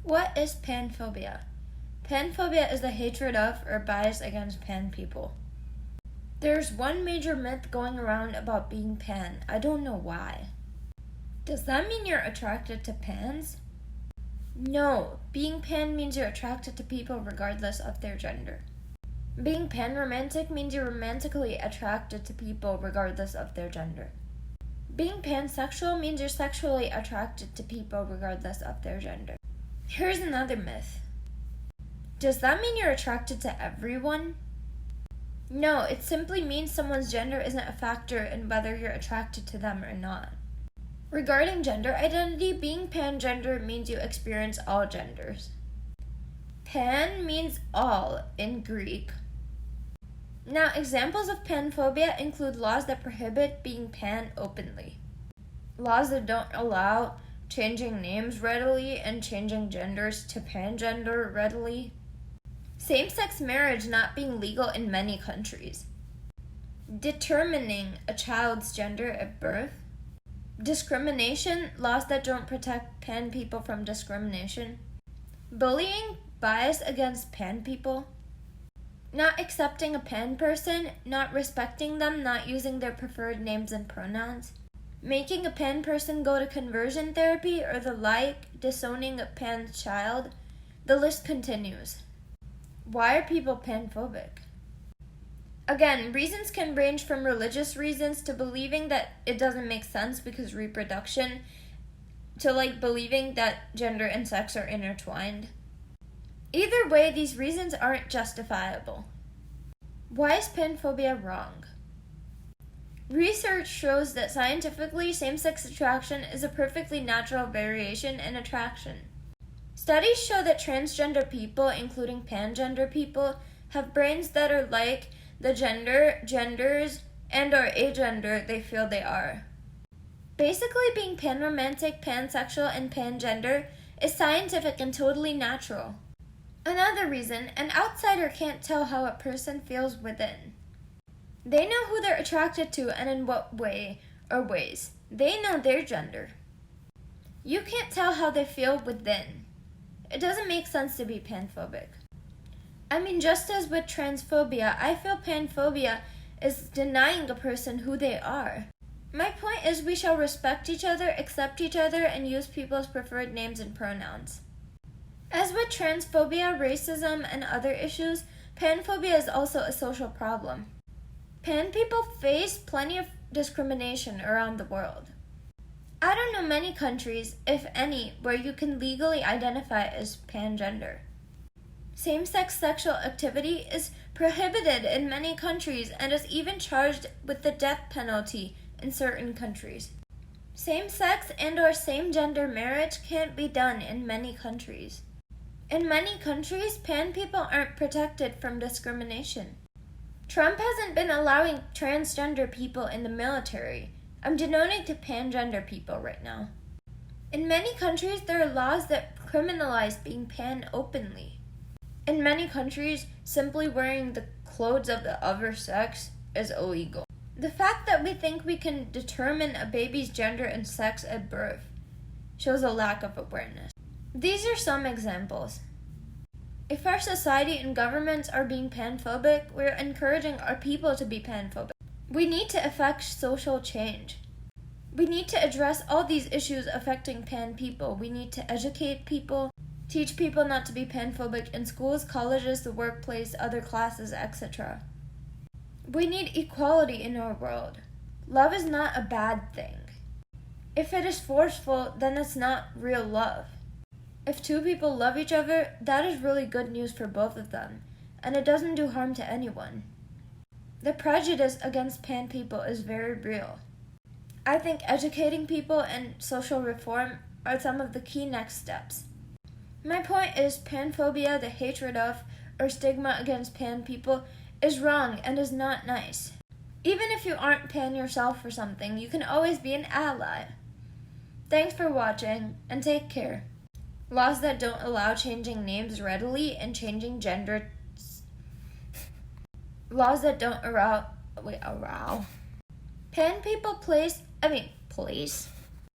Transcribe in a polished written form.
What is panphobia? Panphobia is the hatred of or bias against pan people. There's one major myth going around about being pan. I don't know why. Does that mean you're attracted to pans? No, being pan means you're attracted to people regardless of their gender. Being pan-romantic means you're romantically attracted to people regardless of their gender. Being pansexual means you're sexually attracted to people regardless of their gender. Here's another myth. Does that mean you're attracted to everyone? No, it simply means someone's gender isn't a factor in whether you're attracted to them or not. Regarding gender identity, being pangender means you experience all genders. Pan means all in Greek. Now, examples of panphobia include laws that prohibit being pan openly, laws that don't allow changing names readily and changing genders to pangender readily, same-sex marriage not being legal in many countries, determining a child's gender at birth, discrimination, laws that don't protect pan people from discrimination, bullying, bias against pan people, not accepting a pan person, not respecting them, not using their preferred names and pronouns, making a pan person go to conversion therapy or the like, disowning a pan child. The list continues. Why are people panphobic? Again, reasons can range from religious reasons to believing that it doesn't make sense because reproduction, to believing that gender and sex are intertwined. Either way, these reasons aren't justifiable. Why is panphobia wrong? Research shows that scientifically, same-sex attraction is a perfectly natural variation in attraction. Studies show that transgender people, including pangender people, have brains that are like the genders, and or agender they feel they are. Basically, being panromantic, pansexual, and pangender is scientific and totally natural. Another reason, an outsider can't tell how a person feels within. They know who they're attracted to and in what way or ways. They know their gender. You can't tell how they feel within. It doesn't make sense to be panphobic. I mean, just as with transphobia, I feel panphobia is denying a person who they are. My point is we shall respect each other, accept each other, and use people's preferred names and pronouns. As with transphobia, racism, and other issues, panphobia is also a social problem. Pan people face plenty of discrimination around the world. I don't know many countries, if any, where you can legally identify as pangender. Same-sex sexual activity is prohibited in many countries and is even charged with the death penalty in certain countries. Same-sex and or same-gender marriage can't be done in many countries. In many countries, pan people aren't protected from discrimination. Trump hasn't been allowing transgender people in the military. I'm denoting to pangender people right now. In many countries, there are laws that criminalize being pan openly. In many countries, simply wearing the clothes of the other sex is illegal. The fact that we think we can determine a baby's gender and sex at birth shows a lack of awareness. These are some examples. If our society and governments are being panphobic, we're encouraging our people to be panphobic. We need to effect social change. We need to address all these issues affecting pan people. We need to educate people, teach people not to be panphobic in schools, colleges, the workplace, other classes, etc. We need equality in our world. Love is not a bad thing. If it is forceful, then it's not real love. If two people love each other, that is really good news for both of them, and it doesn't do harm to anyone. The prejudice against pan people is very real. I think educating people and social reform are some of the key next steps. My point is panphobia, the hatred of or stigma against pan people, is wrong and is not nice. Even if you aren't pan yourself or something, you can always be an ally. Thanks for watching, and take care. Laws that don't allow changing names readily and changing gender. Laws that don't allow. Pan people place.